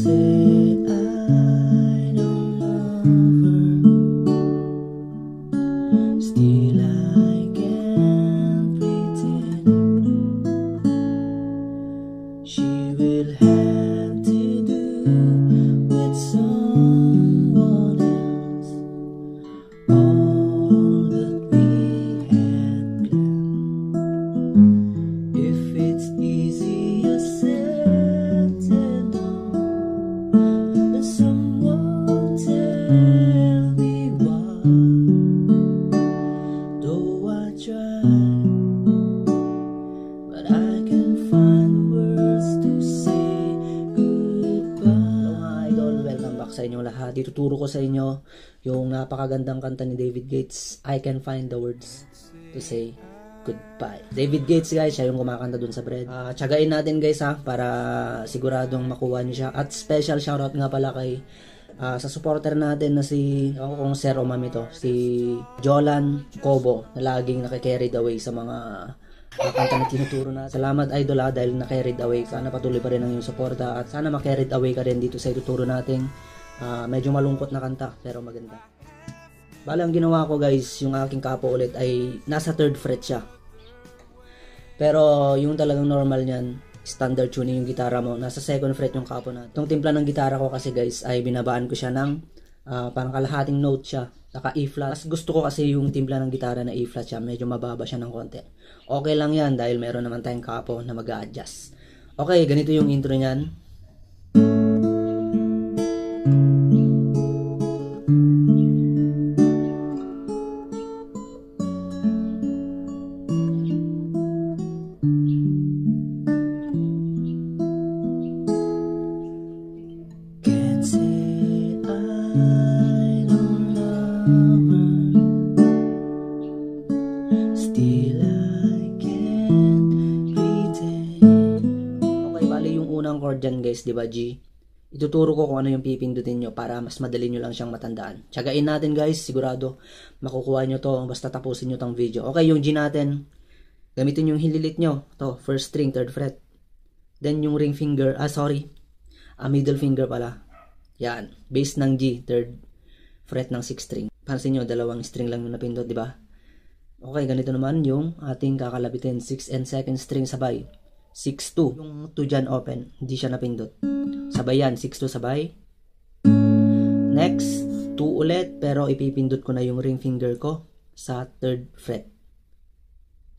say I don't love her, still I can't pretend. She will have to do with someone else all that we had planned. If it's easier said than done, then someone tell me why. Though I try, but I can't find words to say goodbye. Mga idol, welcome back sa inyo lahat. Ituturo ko sa inyo yung napakagandang kanta ni David Gates, I Can Find the Words to Say Goodbye. David Gates guys, siya yung kumakanta dun sa Bread. Tiyagain natin guys ha, para siguradong makuha niyo siya. At special shoutout nga pala kay sa supporter natin na si, ako kung sir o mami to, si Jolan Cobo, na laging nakakarried away sa mga kanta na tinuturo na. Salamat idol ha, dahil na-carried away. Sana patuloy pa rin ang iyong suporta at sana ma-carried away ka rin dito sa ituturo nating medyo malungkot na kanta pero maganda. Bale, ang ginawa ko guys, yung aking kapo ulit ay nasa 3rd fret siya. Pero yung talagang normal niyan, standard tuning yung gitara mo, nasa 2nd fret yung kapo natin. Itong timpla ng gitara ko kasi guys ay binabaan ko siya ng parang kalahating note siya, naka E flat. Mas gusto ko kasi yung timpla ng gitara na E flat siya, medyo mababa siya ng konti. Okay lang yan dahil meron naman tayong kapo na mag-a-adjust. Okay, ganito yung intro niyan. Can't say I don't love her, still I can't pretend. Okay, bali yung unang chord dyan guys, di ba G? Ituturo ko kung ano yung pipindutin nyo para mas madali nyo lang siyang matandaan. Tiyagain natin guys, sigurado makukuha nyo to basta tapusin nyo tong video. Okay, yung G natin, gamitin yung hililit nyo. To, 1st string, 3rd fret. Then yung ring finger, middle finger pala. Yan, bass ng G, 3rd fret ng 6th string. Pansin nyo, 2 string lang yung napindot, di ba? Okay, ganito naman yung ating kakalabitin, 6th and 2nd string sabay. 6-2, yung 2 dyan open, hindi siya napindot. Sabay yan, 6-2 sabay. Next, 2 ulit, pero ipipindot ko na yung ring finger ko sa 3rd fret.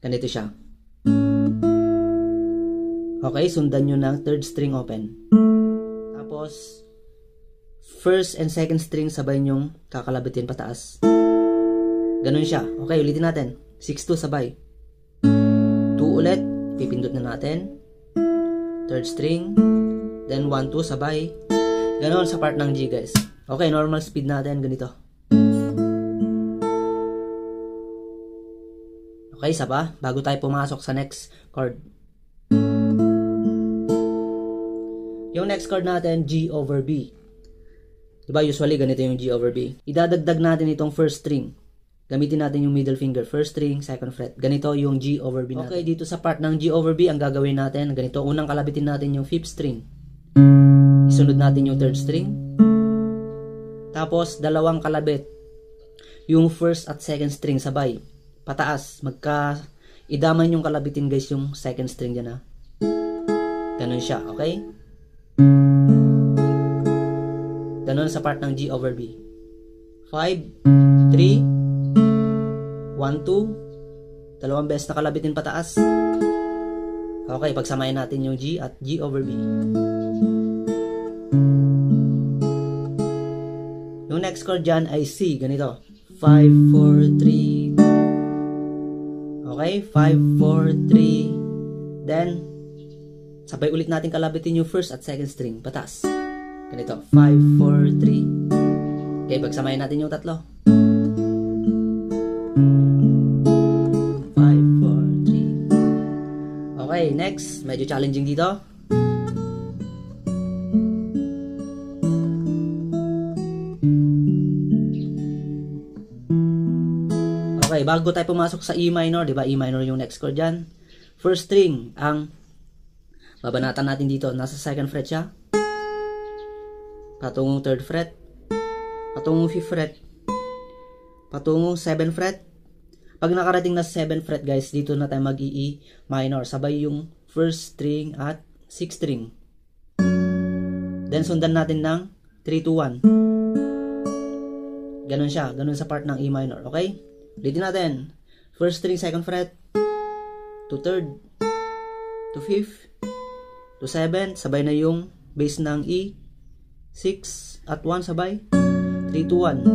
Ganito siya. Okay, sundan nyo ng 3rd string open. Tapos, 1st and 2nd string sabay nyong kakalabitin pataas. Ganun siya. Okay, ulitin natin. 6-2 sabay. 2 ulit, pipindot na natin. 3rd string. Then 1-2 sabay. Ganun sa part ng G guys. Okay, normal speed natin. Ganito. Okay, isa pa. Bago tayo pumasok sa next chord. Yung next chord natin, G over B. Diba usually ganito yung G over B. Idadagdag natin itong 1st string. Gamitin natin yung middle finger, 1st string, 2nd fret. Ganito yung G over B natin. Okay, dito sa part ng G over B, ang gagawin natin, ganito. Unang kalabitin natin yung 5th string. Isunod natin yung 3rd string. Tapos, 2 kalabit. Yung 1st at 2nd string sabay. Pataas. Idaman yung kalabitin guys yung 2nd string dyan ha. Ganun siya, okay? Ganun sa part ng G over B. 5, 3, 1, 2. 2 beses na kalabitin pataas. Okay, pagsamahin natin yung G at G over B. Yung next chord dyan ay C. Ganito. 5, 4, 3. Okay, 5, 4, 3. Then, sabay ulit natin kalabitin yung 1st at 2nd string. Pataas. Ganito. 5, 4, 3. Okay, pagsamahin natin yung tatlo. 5, 4, 3. Okay, next. Medyo challenging dito. Okay, bago tayo pumasok sa E minor, di ba? E minor yung next chord dyan. 1st string, ang babanatan natin dito. Nasa 2nd fret siya. patungong 3rd fret, patungong 5th fret, patungong 7th fret. Pag nakarating na 7th fret guys, dito na tayo mag-E minor. Sabay yung 1st string at 6th string. Then sundan natin ng 3, 2, 1. Ganun siya, ganun sa part ng E minor. Okay? Ulitin natin. 1st string, 2nd fret, to 3rd, to 5th, to 7th. Sabay na yung bass ng E. 6 at 1 sabay. 3, 2, 1.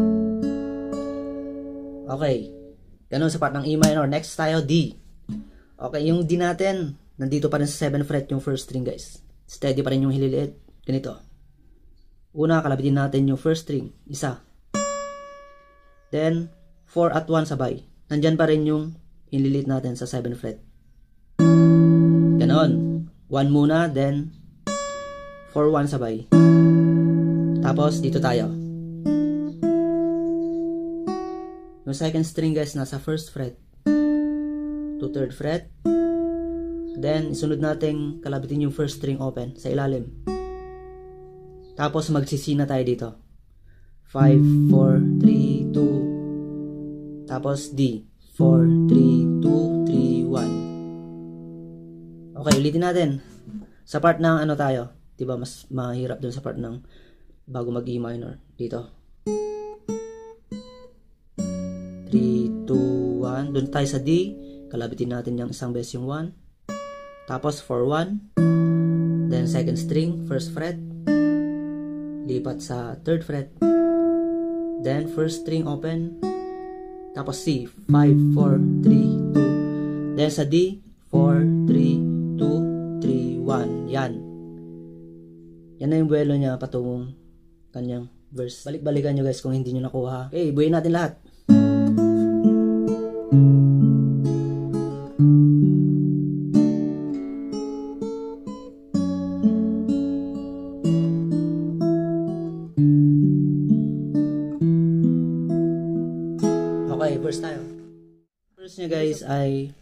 Okay. Ganun sa part ng E minor. Next tayo, D. Okay, yung D natin, nandito pa rin sa 7th fret yung 1st string guys. Steady pa rin yung hililiit. Ganito. Una, kalabitin natin yung 1st string. Isa. Then, 4 at 1 sabay. Nandyan pa rin yung hililiit natin sa 7th fret. Ganon. 1 muna, then 4, 1 sabay. Tapos, dito tayo. Yung 2nd string guys, nasa 1st fret to 3rd fret. Then, isunod natin kalabitin yung 1st string open sa ilalim. Tapos, magsisi na tayo dito. 5, 4, 3, 2. Tapos, D. 4, 3, 2, 3, 1. Okay, ulitin natin. Sa part ng ano tayo. Diba, mas mahirap dun sa part ng bago mag-E minor. Dito. 3, 2, 1. Doon tayo sa D. Kalabitin natin yung isang beses yung 1. Tapos 4, 1. Then 2nd string, 1st fret. Lipat sa 3rd fret. Then 1st string open. Tapos C. 5, 4, 3, 2. Then sa D. 4, 3, 2, 3, 1. Yan. Yan na yung buwelo niya patungong kanyang verse. Balik-balikan nyo guys kung hindi nyo nakuha. Okay, buuin natin lahat. Okay, verse tayo. Verse niya guys ay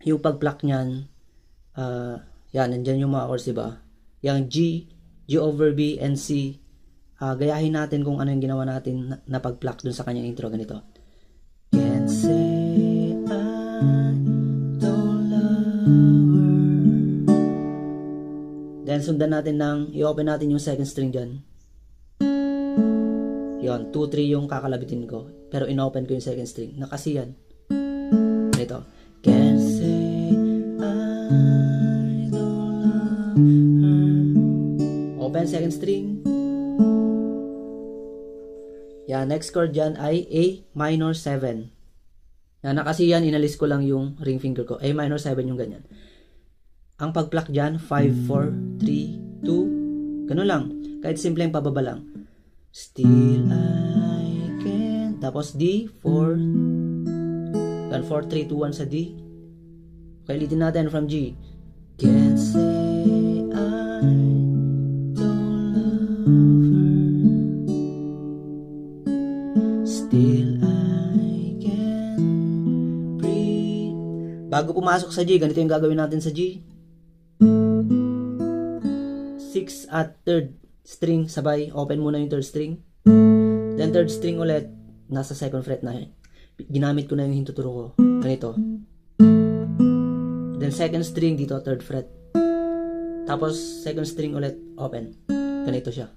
yung pag-pluck niyan, yan, nandyan yung mga chords, diba? Yung G, G over B, and C. Gayahin natin kung ano yung ginawa natin na pag-pluck dun sa kanyang intro. Ganito. Can't say I don't love her. Then sundan natin ng, i-open natin yung 2nd string dyan. Yun, 2, 3 yung kakalabitin ko. Pero in-open ko yung 2nd string. Nakasi yan. Ito. Can't say I don't love her. Open 2nd string. Yan, next chord dyan ay A minor 7. Yan, nakasi yan, inalis ko lang yung ring finger ko. A minor 7 yung ganyan. Ang pag-pluck dyan, 5, 4, 3, 2. Ganun lang. Kahit simpleng pababa lang. Still I can. Tapos D, 4. Yan, 4, 3, 2, 1 sa D. Okay, ulitin natin from G. Can't say I don't love her. Still I can breathe. Bago pumasok sa G, ganito yung gagawin natin sa G. 6 at 3rd string sabay. Open muna yung 3rd string. Then 3rd string ulit. Nasa 2nd fret na. Ginamit ko na yung hintuturo ko. Ganito. Then 2nd string dito, 3rd fret. Tapos 2nd string ulit. Open. Ganito siya.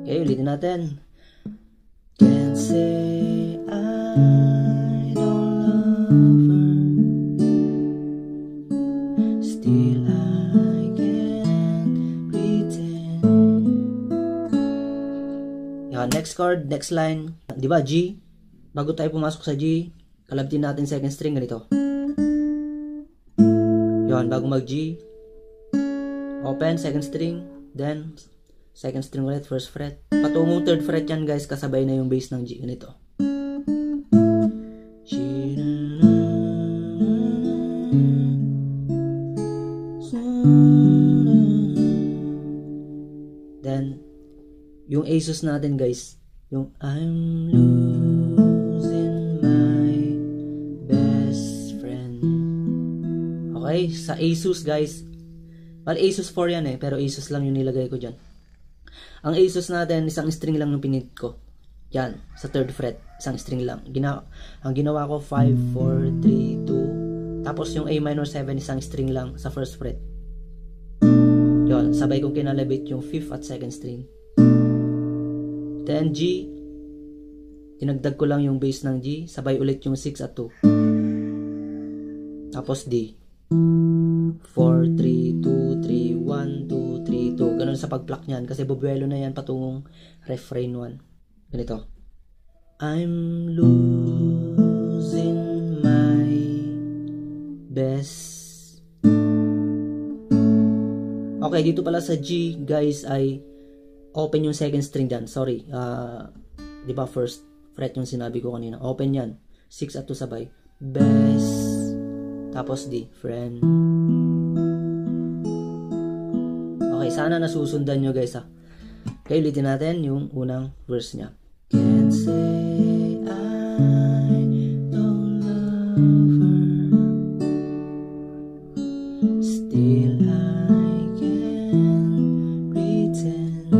Okay, ulitin natin. Can't say I don't love her. Still I can pretend. Yan, next chord, next line. Diba, G? Bago tayo pumasok sa G, kalabitin natin 2nd string, ganito. Yan, bago mag G, open, 2nd string, then 2nd string ulit, 1st fret. Patungong 3rd fret yan guys, kasabay na yung bass ng G. Ganito. Then, yung ASUS natin guys, yung I'm losing my best friend. Okay, sa ASUS guys, Asus 4 yan eh, pero Asus lang yung nilagay ko dyan. Ang Asus natin, isang string lang yung pinit ko. Yan, sa 3rd fret, isang string lang. Ang ginawa ko, 5, 4, 3, 2. Tapos yung A minor 7, isang string lang sa 1st fret. Yon, sabay kong kinalabit yung 5th at 2nd string. Then G, tinagdag ko lang yung bass ng G, sabay ulit yung 6 at 2. Tapos D. 4, 3, 2, 3, 1, 2, 3, 2. Ganun sa pag-pluck niyan kasi bubuelo na yan patungong refrain 1. Ganito. I'm losing my best. Okay, dito pala sa G, guys, ay open yung 2nd string dyan. Sorry. Di ba 1st fret yung sinabi ko kanina. Open yan. 6 at 2 sabay. Best. Tapos D, friend. Okay, sana nasusundan nyo guys ha. Okay, ulitin natin yung unang verse nya. Can't say I don't love her, still I can pretend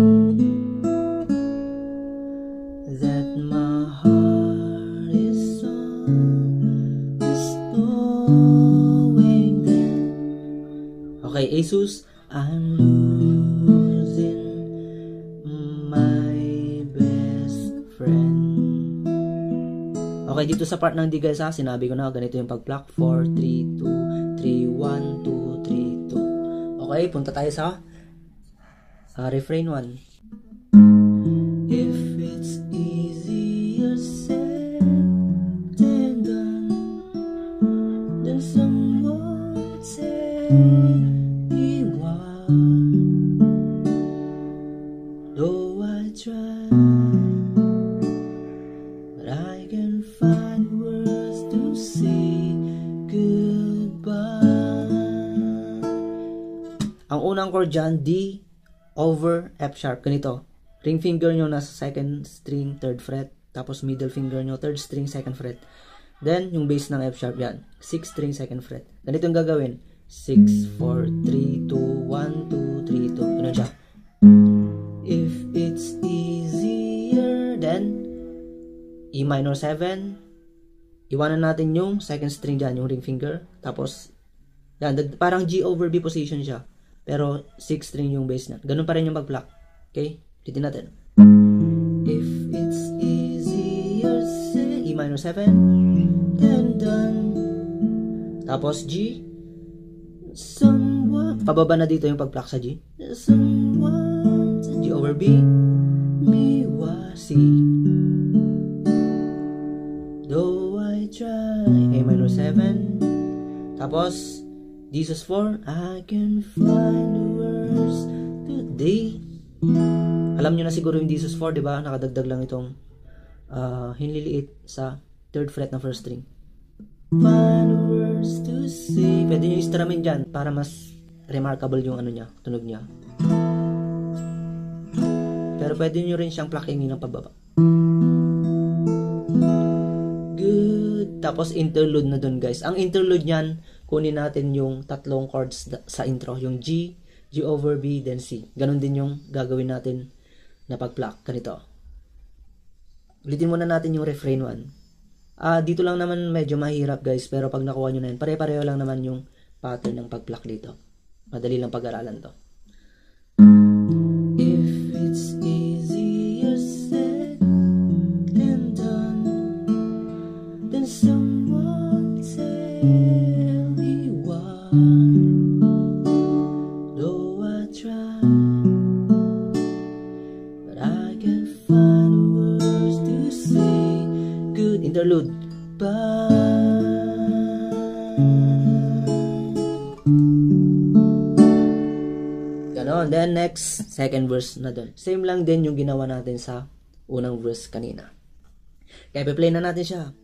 that my heart is on snowing then. Okay, Asus, I'm losing my best friend. Okay, dito sa part ng D guys ha, sinabi ko na ganito yung pag-pluck. 4, 3, 2, 3, 1, 2, 3, 2. Okay, punta tayo sa refrain 1. If it's easier said than done, then someone said though I try, but I can find words to say goodbye. Ang unang chord dyan, D over F sharp. Ganito. Ring finger nyo nasa 2nd string, 3rd fret. Tapos middle finger nyo, 3rd string, 2nd fret. Then, yung bass ng F sharp yan. 6th string, 2nd fret. Ganito yung gagawin. 6, 4, 3, 2, 1, 2, 3, 2. Ganun siya. If it's easier, then E minor 7. Iwanan natin yung 2nd string dyan, yung ring finger. Tapos, yan, parang G over B position siya. Pero 6th string yung bass na. Ganun pa rin yung pag-pluck. Okay? Titin natin. If it's easier, say E minor 7, then done. Tapos G. Someone. Pababa na dito yung pag-pluck sa G. Someone. G over B. Me wa C. Though I try. A minor 7. Tapos D sus 4. I can find words to D. Alam nyo na siguro yung D sus 4, diba? Nakadagdag lang itong hinliliit sa 3rd fret ng 1st string. Find words to say. Pwede nyo istramin dyan para mas remarkable yung ano niya, tunog niya. Pero pwede nyo rin siyang pluckingin ng pababa. Good. Tapos interlude na dun guys. Ang interlude niyan, kunin natin yung tatlong chords sa intro. Yung G, G over B, then C. Ganon din yung gagawin natin na pag-pluck. Ganito. Ulitin muna natin yung refrain 1. Dito lang naman medyo mahirap guys, pero pag nakuha nyo na yun, pare-pareho lang naman yung pattern ng pag-pluck dito. Madali lang pag-aralan to. If it's easier said than done, then someone tell me why. Though I try, but I can't find words to say. Good. Interlude. Ganon. Then next, 2nd verse na dun. Same lang din yung ginawa natin sa unang verse kanina. Kaya pe-play na natin siya.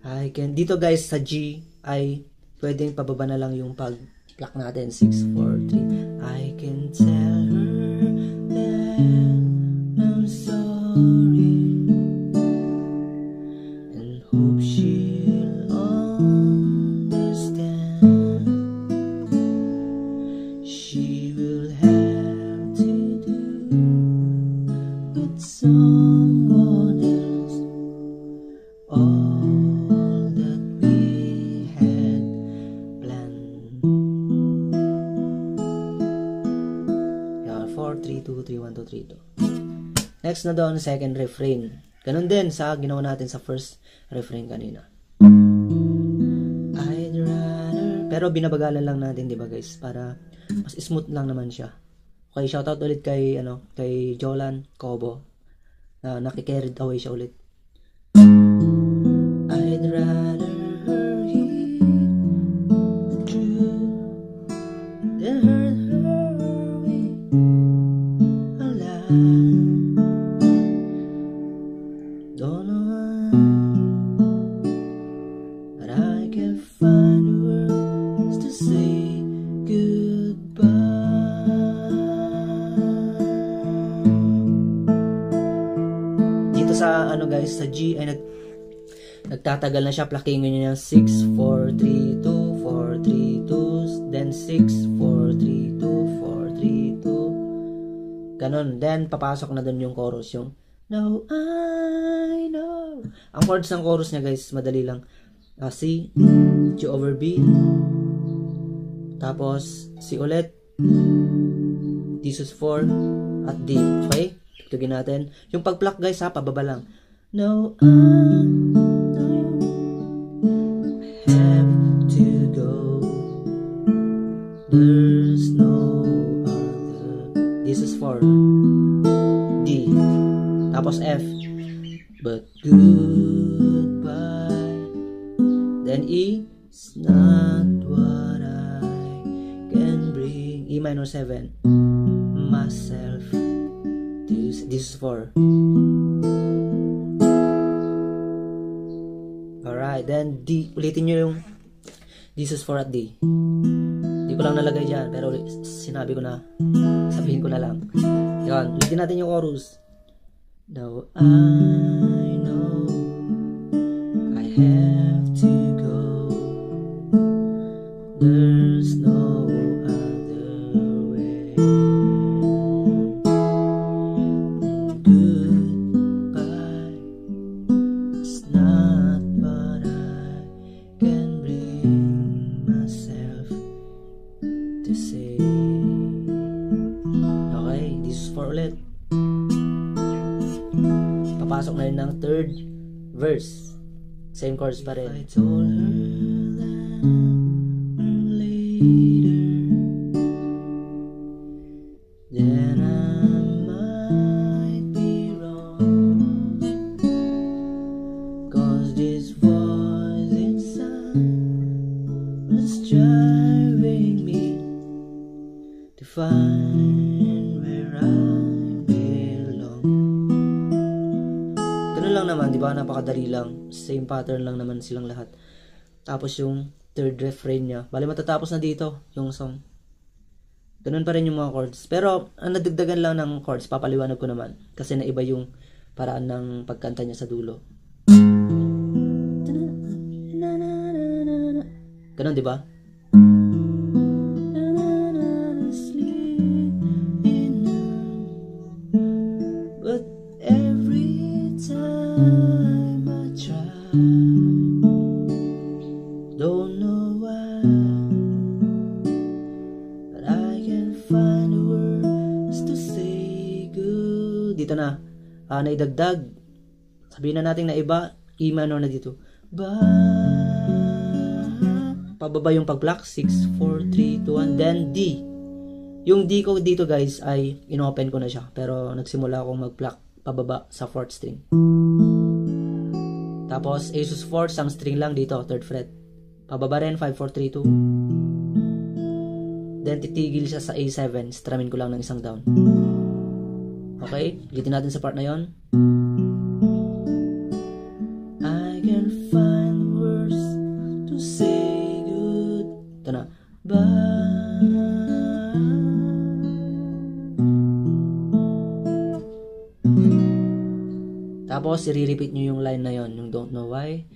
Dito guys sa G ay pwedeng pababa na lang yung pag-pluck natin. 6, 4, 3. I can tell her that I'm sorry. Hope she'll understand. She will 2, 3, 1, 2, 3, 2. Next na doon, second refrain. Ganun din sa ginawa natin sa first refrain kanina. I'd rather... Pero binabagalan lang natin, di ba guys? Para mas smooth lang naman siya. Okay, shoutout ulit kay, kay Jolan Cobo. Na nakikarried away siya ulit. I'd rather hurry through than hurt her way alive. Don't know why, but I can't find the words to say goodbye. Dito sa guys, sa G ay nagtatagal na siya. Plucking nyo yung 6, 4, 3, 2, 4, 3, 2, then 6, 4, 3, 2, 4, 3, 2. Ganon. Then papasok na dun yung chorus, yung Now I know. Ang chords ng chorus niya guys, madali lang. C, G over B, tapos C ulit, D sus4 at D. Okay? Tugtugin natin. Yung pag-pluck guys ha, pababa lang. Now I have to go. There's no other. D sus4, D. Tapos F. But goodbye. Then E. It's not what I can bring. E minor 7. Myself. This is 4. Alright. Then D. Ulitin nyo yung this is 4 at D. Di ko lang nalagay dyan. Pero sinabi ko na. Sabihin ko na lang. Yan. Ulitin natin yung chorus. Now I know I have to go. There's no other way. Goodbye. It's not what I can bring myself to say. Okay, this is for ulit. Papasok na rin ng third verse. Same chords pa rin. I told her that later, then I might be wrong, 'cause this voice inside was driving me to find where I lang naman, di ba? Napakadali lang. Same pattern lang naman silang lahat. Tapos yung third refrain niya. Bali matatapos na dito yung song. Ganun pa rin yung mga chords. Pero ang nadagdagan lang ng chords, papaliwanag ko naman. Kasi naiba yung paraan ng pagkanta niya sa dulo. Ganun, di ba? But every time I try, don't know why, but I can't find the words to say good. Dito na, naidagdag. Sabihin na natin na iba, E minor na dito. Pababa yung pag-pluck, 6, 4, 3, 2, 1, then D. Yung D ko dito guys ay inopen ko na siya, pero nagsimula akong mag-pluck pababa sa 4th string. Tapos A sus 4, isang string lang dito, 3rd fret. Pababa rin, 5, 4, 3, 2. Then titigil siya sa A7, stramin ko lang ng isang down. Okay, ulitin natin sa part na yon. I can find words to say good. Ito na. Tapos, i-repeat nyo yung line na yon, yung don't know why.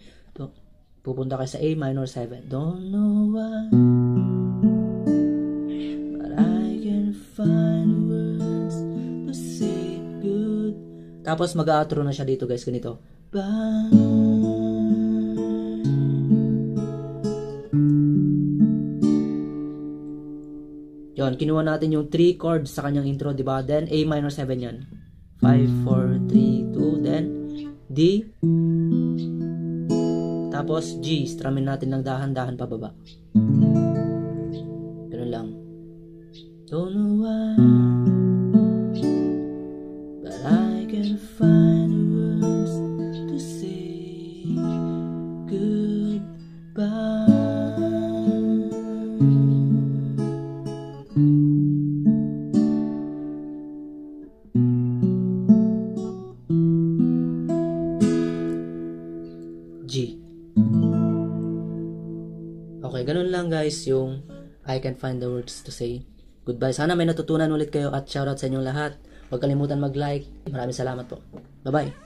Pupunta kayo sa A minor 7. Don't know why, but I can find words to say good. Tapos, mag-outro na siya dito guys, ganito. Bye. Yun. Yun, kinuha natin yung 3 chords sa kanyang intro, di ba? Then, A minor 7 yan. 5, 4, 3, 2, then D. Tapos G, strumin natin ng dahan-dahan pababa. Ganun lang. Don't know why, but I can find words to say goodbye. G. Okay, ganun lang guys yung I can find the words to say goodbye. Sana may natutunan ulit kayo at shoutout sa inyong lahat. Huwag kalimutan mag-like. Maraming salamat po. Bye-bye.